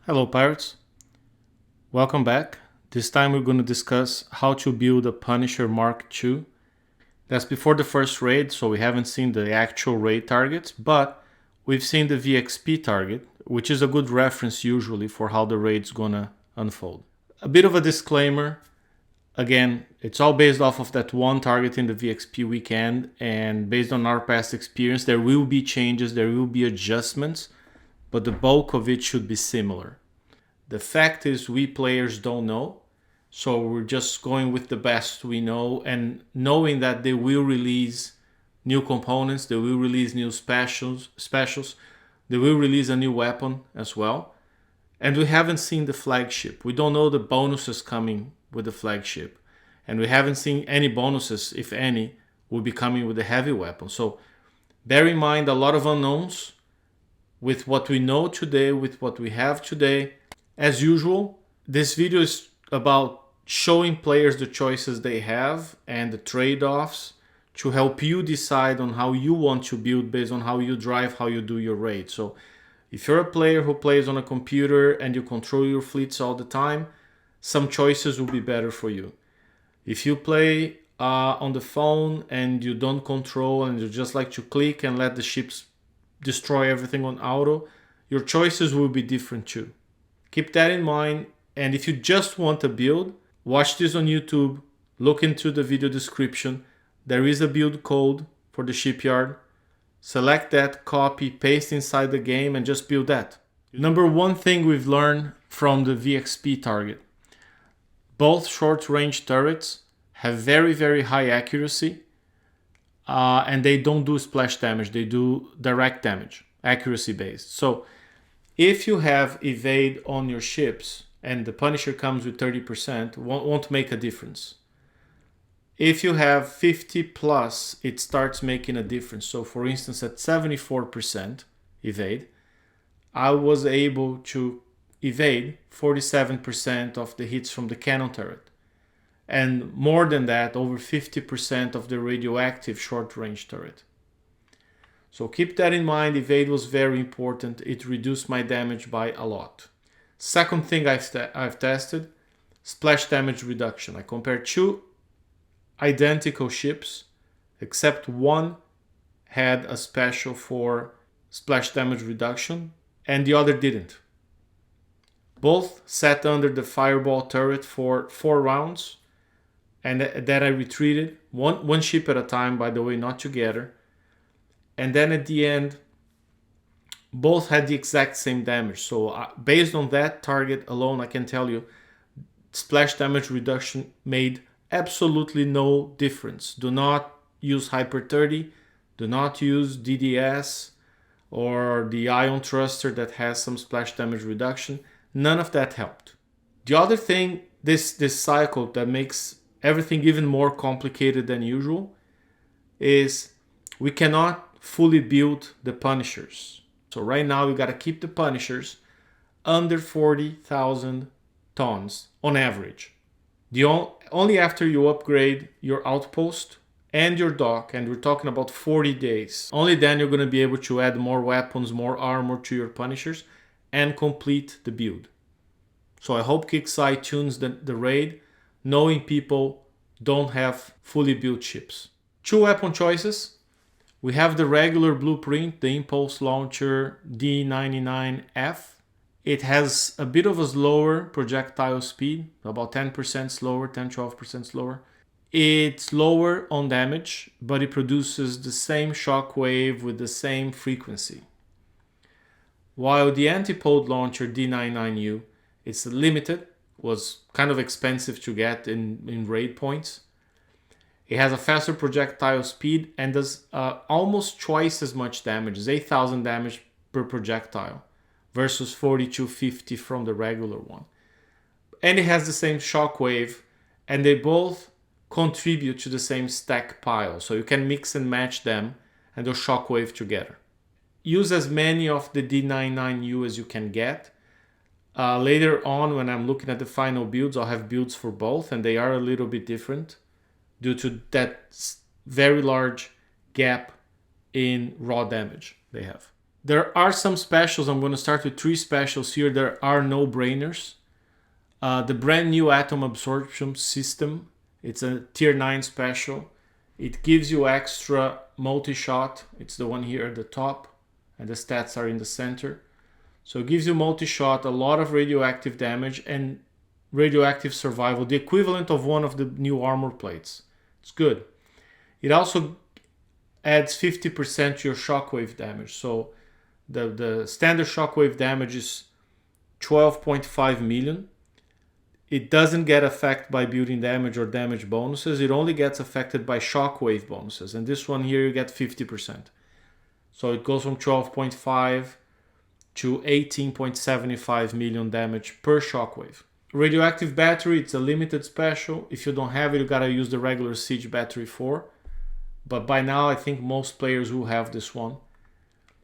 Hello Pirates, welcome back. This time we're going to discuss how to build a Punisher Mk2. That's before the first raid, so we haven't seen the actual raid targets, but we've seen the VXP target, which is a good reference usually for how the raid's gonna unfold. A bit of a disclaimer, again, it's all based off of that one target in the VXP weekend, and based on our past experience, there will be changes, there will be adjustments, but the bulk of it should be similar. The fact is we players don't know, so we're just going with the best we know and knowing that they will release new components, they will release new specials, they will release a new weapon as well. And we haven't seen the flagship. We don't know the bonuses coming with the flagship. And we haven't seen any bonuses, if any, will be coming with the heavy weapon. So bear in mind a lot of unknowns with what we know today, with what we have today. As usual, this video is about showing players the choices they have and the trade-offs to help you decide on how you want to build based on how you drive, how you do your raid. So if you're a player who plays on a computer and you control your fleets all the time, some choices will be better for you. If you play on the phone and you don't control and you just like to click and let the ships destroy everything on auto, your choices will be different too. Keep that in mind, and if you just want a build, watch this on YouTube, look into the video description. There is a build code for the shipyard. Select that, copy, paste inside the game and just build that. Number one thing we've learned from the VXP target. Both short-range turrets have very high accuracy and they don't do splash damage, they do direct damage, accuracy based. So if you have evade on your ships and the Punisher comes with 30%, won't make a difference. If you have 50 plus, it starts making a difference. So for instance, at 74% evade, I was able to evade 47% of the hits from the cannon turret. And more than that, over 50% of the radioactive short-range turret. So keep that in mind, evade was very important. It reduced my damage by a lot. Second thing I've tested, splash damage reduction. I compared two identical ships, except one had a special for splash damage reduction and the other didn't. Both sat under the fireball turret for 4 rounds, and that I retreated, one ship at a time, by the way, not together. And then at the end, both had the exact same damage. So based on that target alone, I can tell you, splash damage reduction made absolutely no difference. Do not use Hyper 30, do not use DDS or the Ion Thruster that has some splash damage reduction. None of that helped. The other thing, this cycle that makes everything even more complicated than usual, is we cannot fully build the Punishers. So right now we got to keep the Punishers under 40,000 tons on average. Only after you upgrade your Outpost and your dock, and we're talking about 40 days, only then you're going to be able to add more weapons, more armor to your Punishers and complete the build. So I hope Kixeye tunes the raid, knowing people don't have fully built ships. 2 weapon choices. We have the regular blueprint, the Impulse Launcher D99F. It has a bit of a slower projectile speed, about 10% slower, 10-12% slower. It's lower on damage, but it produces the same shockwave with the same frequency. While the Antipode Launcher D99U, it's limited, was kind of expensive to get in raid points. It has a faster projectile speed and does almost twice as much damage, 8,000 damage per projectile versus 4,250 from the regular one. And it has the same shockwave, and they both contribute to the same stack pile, so you can mix and match them and they'll shockwave together. Use as many of the D99U as you can get. Later on, when I'm looking at the final builds, I'll have builds for both, and they are a little bit different due to that very large gap in raw damage they have. There are some specials. I'm going to start with 3 specials here. There are no-brainers. The brand new Atom Absorption System. It's a tier 9 special. It gives you extra multi-shot. It's the one here at the top, and the stats are in the center. So it gives you multi-shot, a lot of radioactive damage, and radioactive survival, the equivalent of one of the new armor plates. It's good. It also adds 50% to your shockwave damage. So the standard shockwave damage is 12.5 million. It doesn't get affected by building damage or damage bonuses. It only gets affected by shockwave bonuses. And this one here, you get 50%. So it goes from 12.5 to 18.75 million damage per shockwave. Radioactive battery, it's a limited special. If you don't have it, you gotta use the regular siege battery 4. But by now, I think most players will have this one.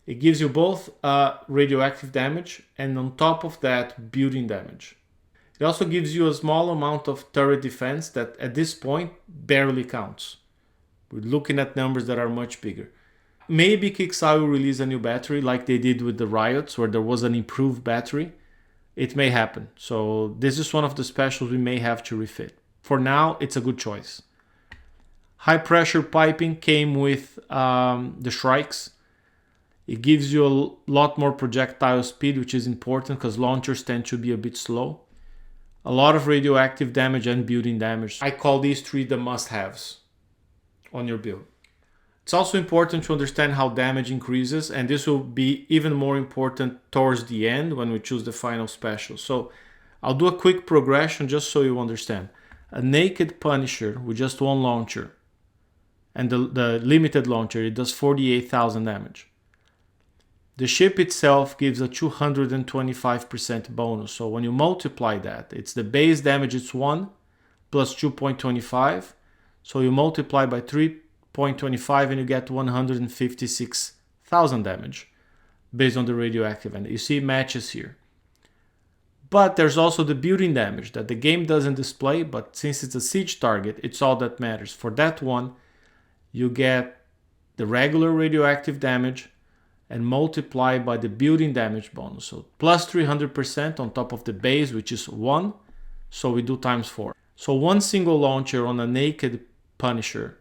It gives you both radioactive damage and on top of that, building damage. It also gives you a small amount of turret defense that at this point barely counts. We're looking at numbers that are much bigger. Maybe KixEye will release a new battery like they did with the riots where there was an improved battery. It may happen. So this is one of the specials we may have to refit. For now, it's a good choice. High pressure piping came with the Shrikes. It gives you a lot more projectile speed, which is important because launchers tend to be a bit slow. A lot of radioactive damage and building damage. I call these 3 the must-haves on your build. It's also important to understand how damage increases, and this will be even more important towards the end when we choose the final special. So I'll do a quick progression just so you understand. A naked Punisher with just 1 launcher and the limited launcher, it does 48,000 damage. The ship itself gives a 225% bonus. So when you multiply that, it's the base damage, it's 1 plus 2.25. So you multiply by 3.25 and you get 156,000 damage based on the radioactive. And you see matches here. But there's also the building damage that the game doesn't display, but since it's a siege target, it's all that matters. For that one, you get the regular radioactive damage and multiply by the building damage bonus. So plus 300% on top of the base, which is 1. So we do times 4. So one single launcher on a naked Punisher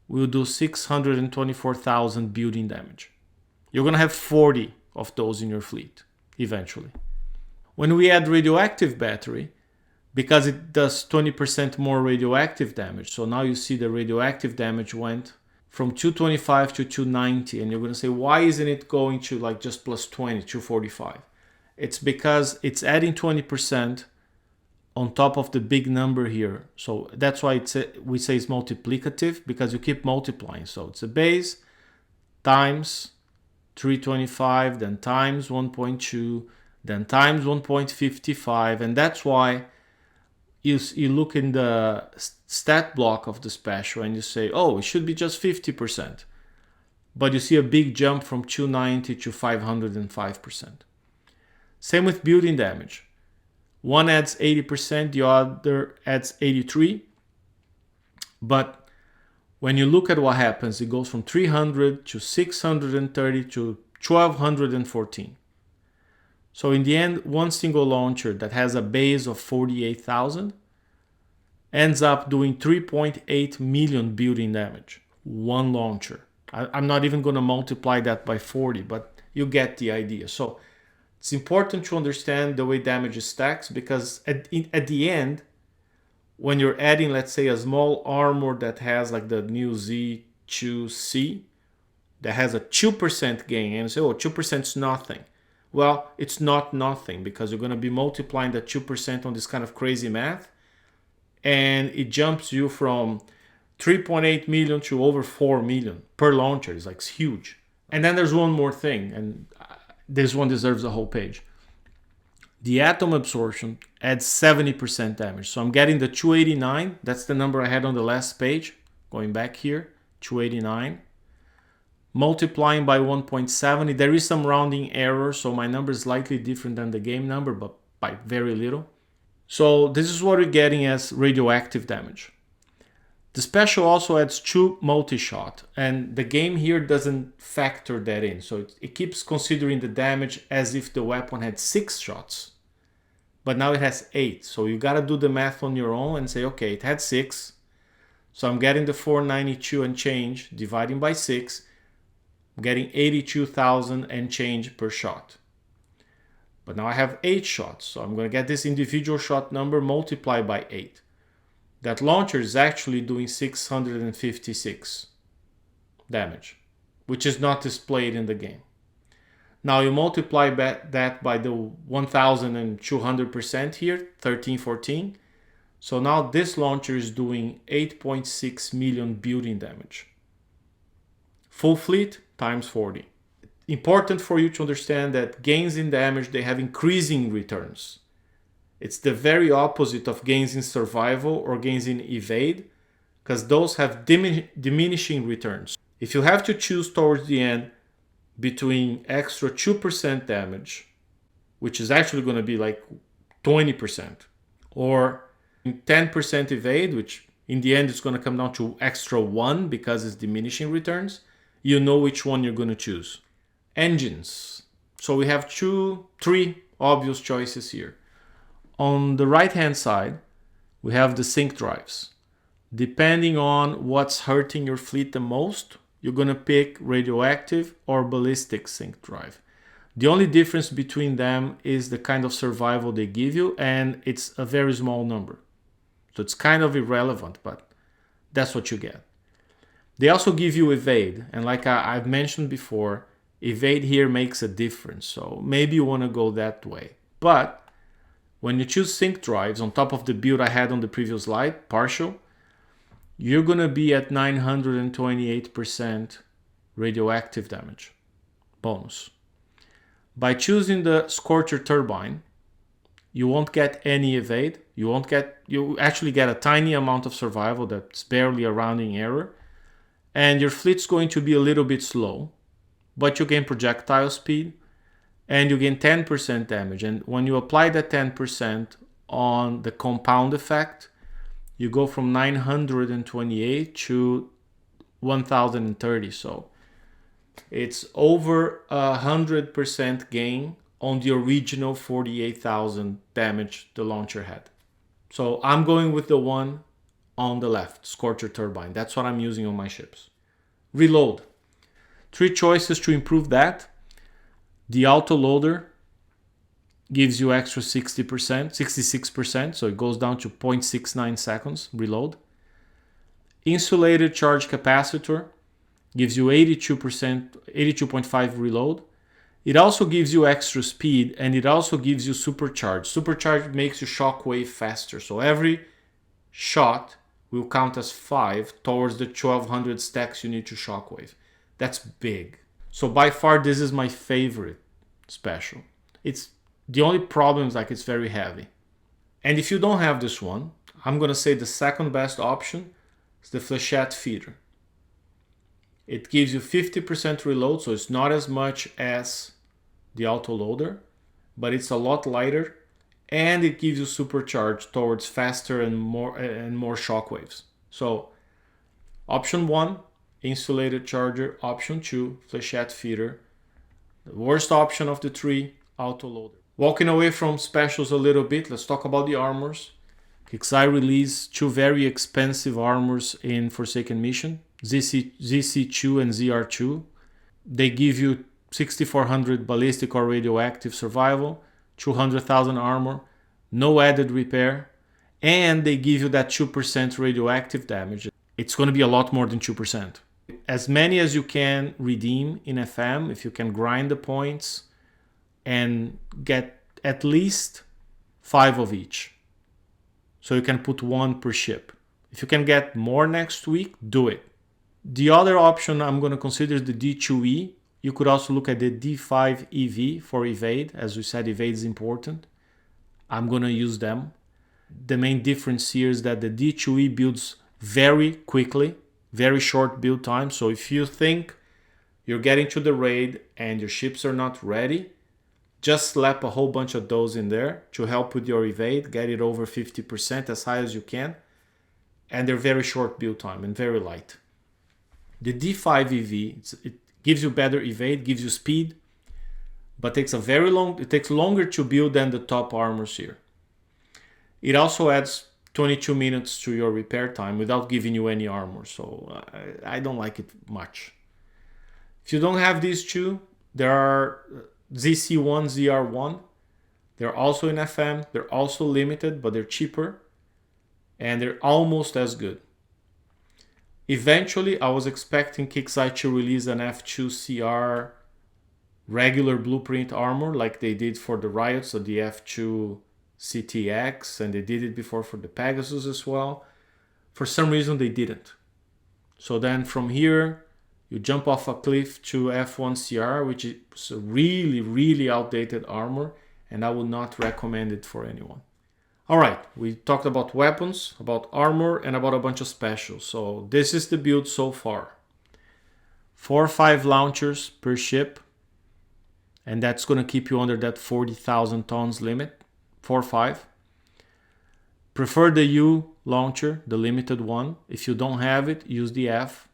will do 624,000 building damage. You're going to have 40 of those in your fleet eventually. When we add radioactive battery, because it does 20% more radioactive damage, so now you see the radioactive damage went from 225 to 290, and you're going to say, why isn't it going to like just plus 20, 245? It's because it's adding 20% on top of the big number here. So that's why we say it's multiplicative, because you keep multiplying. So it's a base times 325, then times 1.2, then times 1.55, and that's why you look in the stat block of the special and you say, oh, it should be just 50%. But you see a big jump from 290 to 505%. Same with building damage. One adds 80%, the other adds 83%. But when you look at what happens, it goes from 300 to 630 to 1214. So in the end, one single launcher that has a base of 48,000 ends up doing 3.8 million building damage. One launcher. I'm not even going to multiply that by 40, but you get the idea. So it's important to understand the way damage stacks, because at the end, when you're adding, let's say, a small armor that has like the new Z2C, that has a 2% gain, and you say, oh, 2% is nothing. Well, it's not nothing, because you're going to be multiplying that 2% on this kind of crazy math, and it jumps you from 3.8 million to over 4 million per launcher. It's like huge. And then there's one more thing, and this one deserves a whole page. The atom absorption adds 70% damage. So I'm getting the 289. That's the number I had on the last page. Going back here, 289. Multiplying by 1.70. There is some rounding error, so my number is slightly different than the game number, but by very little. So this is what we're getting as radioactive damage. The special also adds 2 multi-shot, and the game here doesn't factor that in. So it keeps considering the damage as if the weapon had 6 shots. But now it has 8. So you gotta do the math on your own and say, okay, it had 6. So I'm getting the 492 and change, dividing by 6. I'm getting 82,000 and change per shot. But now I have 8 shots. So I'm gonna get this individual shot number multiplied by 8. That launcher is actually doing 656 damage, which is not displayed in the game. Now you multiply that by the 1200% here, 1314. So now this launcher is doing 8.6 million building damage. Full fleet times 40. Important for you to understand that gains in damage, they have increasing returns. It's the very opposite of gains in survival or gains in evade, because those have diminishing returns. If you have to choose towards the end between extra 2% damage, which is actually going to be like 20%, or 10% evade, which in the end is going to come down to extra 1 because it's diminishing returns, you know which one you're going to choose. Engines. So we have 3 obvious choices here. On the right hand side, we have the sync drives. Depending on what's hurting your fleet the most, you're going to pick radioactive or ballistic sync drive. The only difference between them is the kind of survival they give you, and it's a very small number. So it's kind of irrelevant, but that's what you get. They also give you evade, and like I've mentioned before, evade here makes a difference. So maybe you want to go that way. But when you choose sync drives on top of the build I had on the previous slide, partial, you're going to be at 928% radioactive damage bonus. By choosing the Scorcher turbine, you won't get any evade. You actually get a tiny amount of survival that's barely a rounding error. And your fleet's going to be a little bit slow, but you gain projectile speed and you gain 10% damage. And when you apply that 10% on the compound effect, you go from 928 to 1030. So it's over 100% gain on the original 48,000 damage the launcher had. So I'm going with the one on the left, Scorcher turbine. That's what I'm using on my ships. Reload. 3 choices to improve that. The autoloader gives you extra 66%, so it goes down to 0.69 seconds reload. Insulated charge capacitor gives you 82.5 reload. It also gives you extra speed, and it also gives you supercharge. Supercharge makes you shockwave faster, so every shot will count as 5 towards the 1200 stacks you need to shockwave. That's big. So by far, this is my favorite special. It's the only problem is like it's very heavy. And if you don't have this one, I'm gonna say the second best option is the Flechette feeder. It gives you 50% reload, so it's not as much as the autoloader, but it's a lot lighter, and it gives you supercharge towards faster and more shockwaves. So option 1, insulated charger. Option 2, Flechette feeder. The worst option of the 3, autoloader. Walking away from specials a little bit, let's talk about the armors. Kixeye released 2 very expensive armors in Forsaken Mission, ZC2 and ZR2. They give you 6400 ballistic or radioactive survival, 200,000 armor, no added repair, and they give you that 2% radioactive damage. It's going to be a lot more than 2%. As many as you can redeem in FM, if you can grind the points and get at least 5 of each. So you can put 1 per ship. If you can get more next week, do it. The other option I'm going to consider is the D2E. You could also look at the D5 EV for evade. As we said, evade is important. I'm going to use them. The main difference here is that the D2E builds very quickly, very short build time. So if you think you're getting to the raid and your ships are not ready, just slap a whole bunch of those in there to help with your evade. Get it over 50%, as high as you can. and they're very short build time and very light. The D5 EV, it gives you better evade, gives you speed, but takes longer to build than the top armors here. It also adds 22 minutes to your repair time without giving you any armor, so I don't like it much. If you don't have these two, there are ZC1, ZR1. They're also in FM. They're also limited, but they're cheaper, and they're almost as good. Eventually, I was expecting Kixeye to release an F2 CR regular blueprint armor like they did for the Riots of the F2 CTX, and they did it before for the Pegasus as well. For some reason, they didn't. So then from here, you jump off a cliff to F1 CR, which is a really, really outdated armor, and I would not recommend it for anyone. All right, we talked about weapons, about armor, and about a bunch of specials. So this is the build so far. 4 or 5 launchers per ship, and that's going to keep you under that 40,000 tons limit. 4 or 5. Prefer the U launcher, the limited one. If you don't have it, use the F.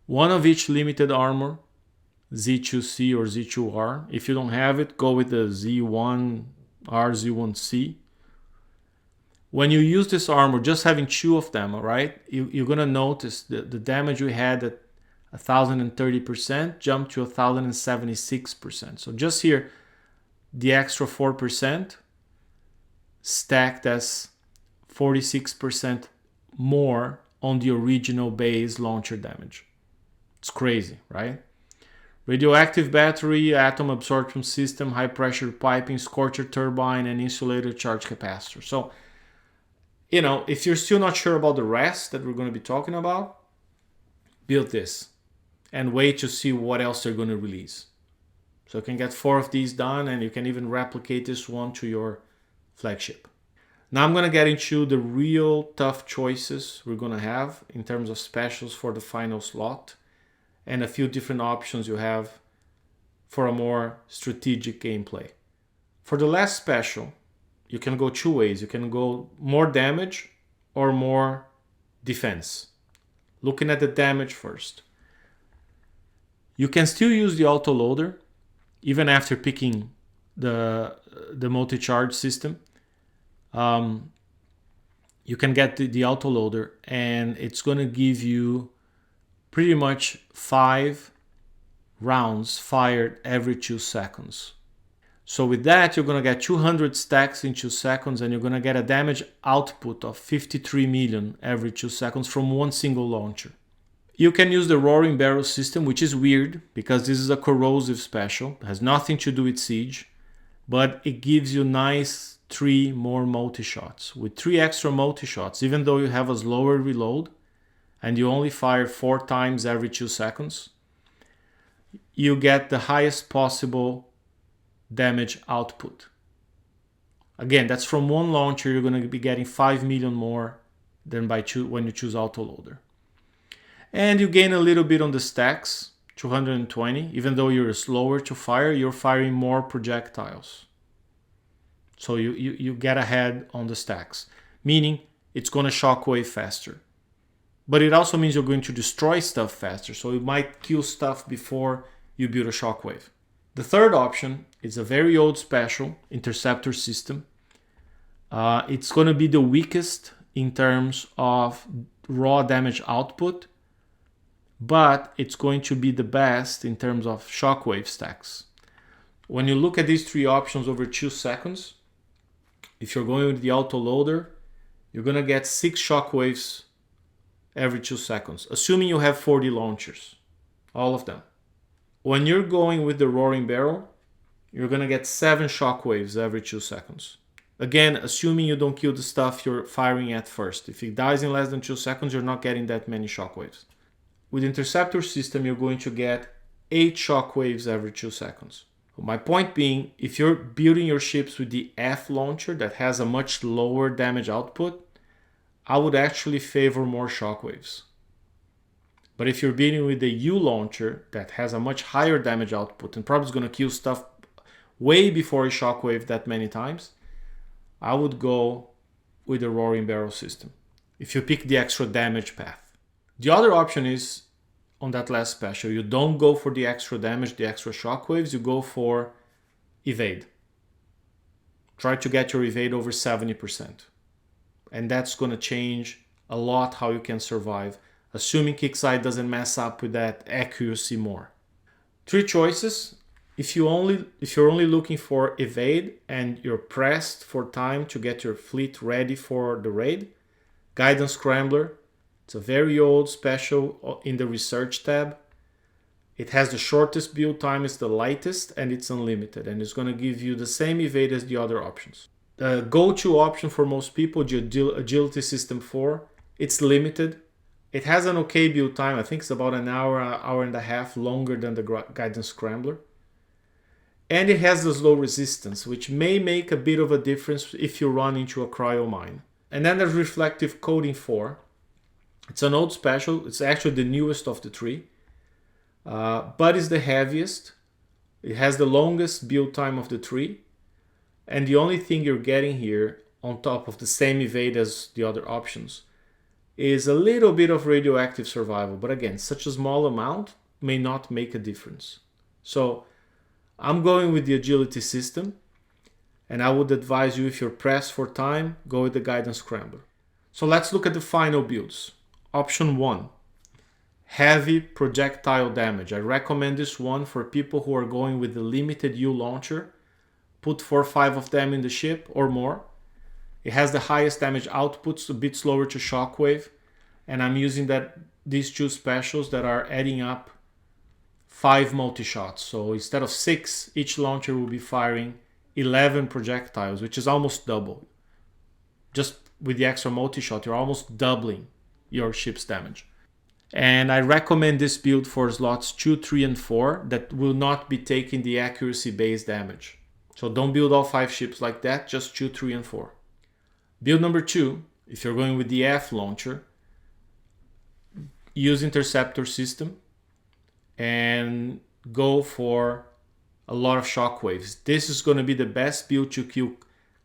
1 of each limited armor, Z2C or Z2R. If you don't have it, go with the Z1R, Z1C. When you use this armor, just having 2 of them, all right, you're going to notice the damage we had at 1,030% jumped to 1,076%. So just here, the extra 4% stacked as 46% more on the original base launcher damage. It's crazy, right? Radioactive battery, atom absorption system, high pressure piping, scorcher turbine, and insulated charge capacitor. So, you know, if you're still not sure about the rest that we're going to be talking about, build this and wait to see what else they're going to release. So you can get 4 of these done, and you can even replicate this one to your flagship. Now I'm going to get into the real tough choices we're going to have in terms of specials for the final slot, and a few different options you have for a more strategic gameplay. For the last special, you can go 2 ways. You can go more damage or more defense. Looking at the damage first. You can still use the autoloader even after picking the multi-charge system. You can get the autoloader, and it's going to give you pretty much 5 rounds fired every 2 seconds. So with that, you're going to get 200 stacks in 2 seconds, and you're going to get a damage output of 53 million every 2 seconds from one single launcher. You can use the Roaring Barrel system, which is weird because this is a corrosive special. It has nothing to do with siege, but it gives you nice 3 more multi-shots. With 3 extra multi-shots, even though you have a slower reload and you only fire 4 times every 2 seconds, you get the highest possible damage output. Again, that's from one launcher. You're going to be getting 5 million more than when you choose autoloader. And you gain a little bit on the stacks, 220. Even though you're slower to fire, you're firing more projectiles. So you get ahead on the stacks, meaning it's going to shockwave faster. But it also means you're going to destroy stuff faster, so you might kill stuff before you build a shockwave. The third option is a very old special, Interceptor system. It's going to be the weakest in terms of raw damage output, but it's going to be the best in terms of shockwave stacks. When you look at these 3 options over 2 seconds, if you're going with the autoloader, you're going to get 6 shockwaves every 2 seconds, assuming you have 40 launchers, all of them. When you're going with the Roaring Barrel, you're going to get 7 shockwaves every 2 seconds. Again, assuming you don't kill the stuff you're firing at first. If it dies in less than 2 seconds, you're not getting that many shockwaves. With Interceptor system, you're going to get 8 shockwaves every 2 seconds. My point being, if you're building your ships with the F launcher that has a much lower damage output, I would actually favor more shockwaves. But if you're building with the U launcher that has a much higher damage output and probably is going to kill stuff way before a shockwave that many times, I would go with the Roaring Barrel system. if you pick the extra damage path. The other option is, on that last special, you don't go for the extra damage, the extra shockwaves, you go for evade. Try to get your evade over 70%. And that's going to change a lot how you can survive, assuming Kickside doesn't mess up with that accuracy more. 3 choices. If you're only looking for evade and you're pressed for time to get your fleet ready for the raid, Guidance Scrambler. It's a very old special in the research tab. It has the shortest build time, it's the lightest, and it's unlimited, and it's going to give you the same evade as the other options. The go-to option for most people, the Agility System 4, it's limited. It has an okay build time. I think it's about an hour and a half longer than the Guidance Scrambler. And it has the slow resistance, which may make a bit of a difference if you run into a cryo mine. And then there's Reflective Coating 4. It's an old special. It's actually the newest of the 3. But it's the heaviest. It has the longest build time of the 3. And the only thing you're getting here, on top of the same evade as the other options, is a little bit of radioactive survival. But again, such a small amount may not make a difference. So I'm going with the Agility System. And I would advise you, if you're pressed for time, go with the Guidance Scrambler. So let's look at the final builds. Option 1. Heavy projectile damage. I recommend this one for people who are going with the limited U launcher. Put 4 or 5 of them in the ship or more. It has the highest damage outputs, a bit slower to Shockwave. And I'm using these 2 specials that are adding up 5 multi-shots. So instead of 6, each launcher will be firing 11 projectiles, which is almost double. Just with the extra multi-shot, you're almost doubling your ship's damage. And I recommend this build for slots 2, 3, and 4 that will not be taking the accuracy-based damage. So don't build all 5 ships like that, just 2, 3, and 4. Build number 2, if you're going with the F launcher, use Interceptor system and go for a lot of shockwaves. This is going to be the best build to kill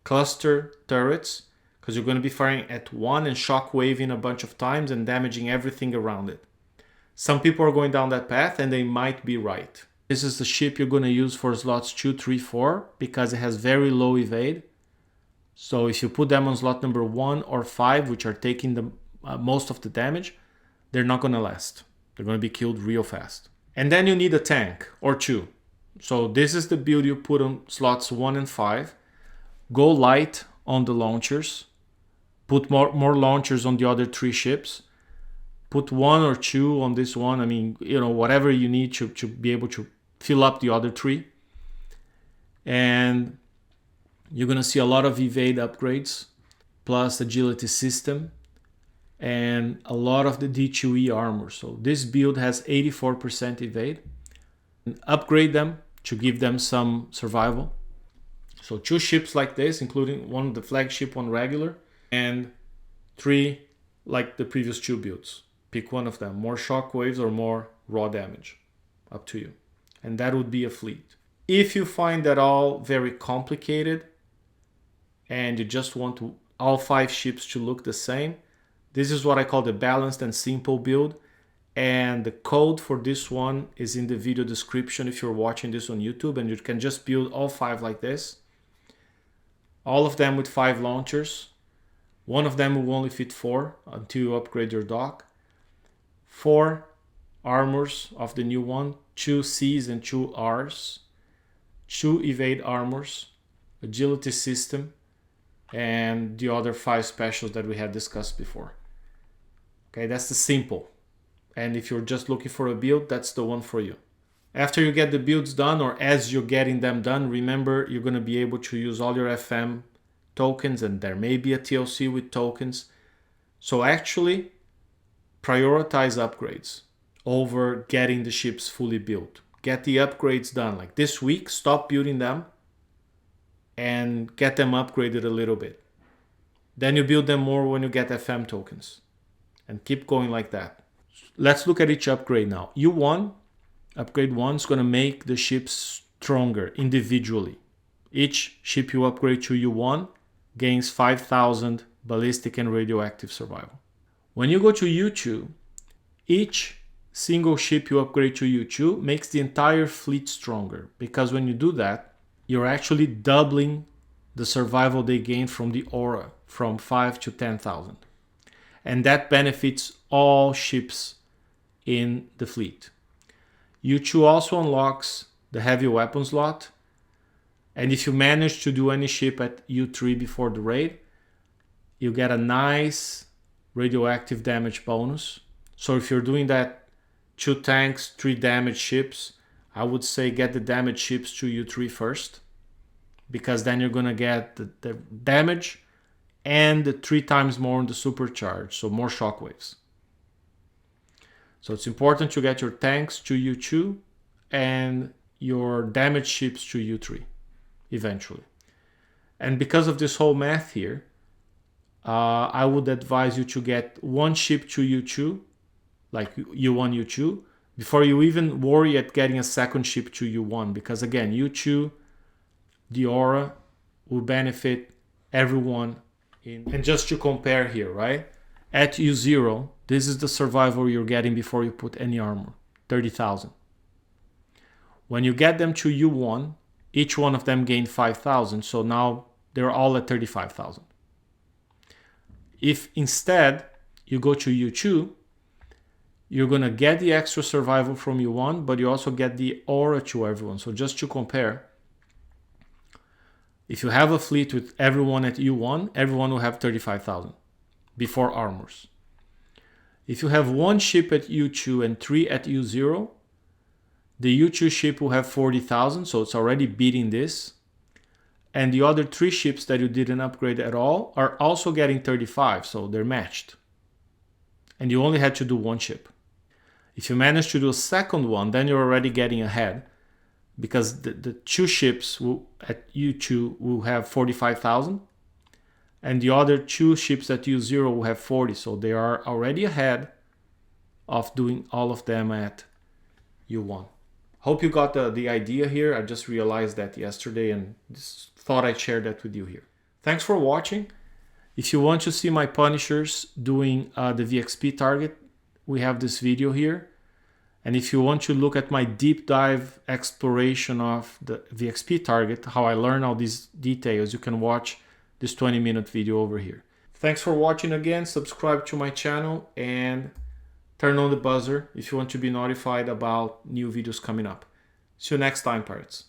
cluster turrets, because you're going to be firing at one and shockwaving a bunch of times and damaging everything around it. Some people are going down that path and they might be right. This is the ship you're going to use for slots 2, 3, 4 because it has very low evade. So if you put them on slot number 1 or 5, which are taking the most of the damage, they're not going to last. They're going to be killed real fast. And then you need a tank or 2. So this is the build you put on slots 1 and 5. Go light on the launchers. Put more launchers on the other 3 ships. Put 1 or 2 on this one. I mean, whatever you need to be able to fill up the other 3. And you're going to see a lot of evade upgrades, plus agility system, and a lot of the D2E armor. So this build has 84% evade. And upgrade them to give them some survival. So 2 ships like this, including one the flagship, 1 regular, and 3 like the previous 2 builds. Pick one of them, more shockwaves or more raw damage, up to you. And that would be a fleet. If you find that all very complicated and you just want all 5 ships to look the same, this is what I call the balanced and simple build. And the code for this one is in the video description if you're watching this on YouTube, and you can just build all 5 like this. All of them with 5 launchers. One of them will only fit 4 until you upgrade your dock. 4 armors of the new one, 2 Cs and 2 Rs. 2 evade armors, agility system, and the other 5 specials that we had discussed before. Okay, that's the simple. And if you're just looking for a build, that's the one for you. After you get the builds done, or as you're getting them done, remember you're going to be able to use all your FM tokens, and there may be a TLC with tokens. So actually prioritize upgrades over getting the ships fully built. Get the upgrades done. Like this week, stop building them and get them upgraded a little bit. Then you build them more when you get FM tokens, and keep going like that. Let's look at each upgrade now. U1, upgrade 1 is going to make the ships stronger individually. Each ship you upgrade to U1 gains 5,000 ballistic and radioactive survival. When you go to U2, each single ship you upgrade to U2 makes the entire fleet stronger, because when you do that, you're actually doubling the survival they gain from the aura from 5 to 10,000. And that benefits all ships in the fleet. U2 also unlocks the heavy weapon slot, and if you manage to do any ship at U3 before the raid, you get a nice radioactive damage bonus. So if you're doing that 2 tanks, 3 damage ships, I would say get the damage ships to U3 first, because then you're gonna get the damage and the 3 times more on the supercharge, so more shockwaves. So it's important to get your tanks to U2 and your damage ships to U3 eventually. And because of this whole math here, I would advise you to get 1 ship to U2, like U1, U2, before you even worry at getting a second ship to U1, because again, U2, the aura will benefit everyone. And just to compare here, right? At U0, this is the survival you're getting before you put any armor, 30,000. When you get them to U1, each one of them gained 5,000, so now they're all at 35,000. If instead you go to U2, you're gonna get the extra survival from U1, but you also get the aura to everyone. So just to compare, if you have a fleet with everyone at U1, everyone will have 35,000 before armors. If you have 1 ship at U2 and 3 at U0, the U2 ship will have 40,000, so it's already beating this. And the other 3 ships that you didn't upgrade at all are also getting 35, so they're matched. And you only had to do 1 ship. If you manage to do a second one, then you're already getting ahead, because the 2 ships at U2 will have 45,000, and the other 2 ships at U0 will have 40, so they are already ahead of doing all of them at U1. Hope you got the idea here. I just realized that yesterday and just thought I'd share that with you here. Thanks for watching. If you want to see my Punishers doing the VXP Target, we have this video here. And if you want to look at my deep dive exploration of the VXP Target, how I learn all these details, you can watch this 20-minute video over here. Thanks for watching again. Subscribe to my channel and turn on the buzzer if you want to be notified about new videos coming up. See you next time, pirates.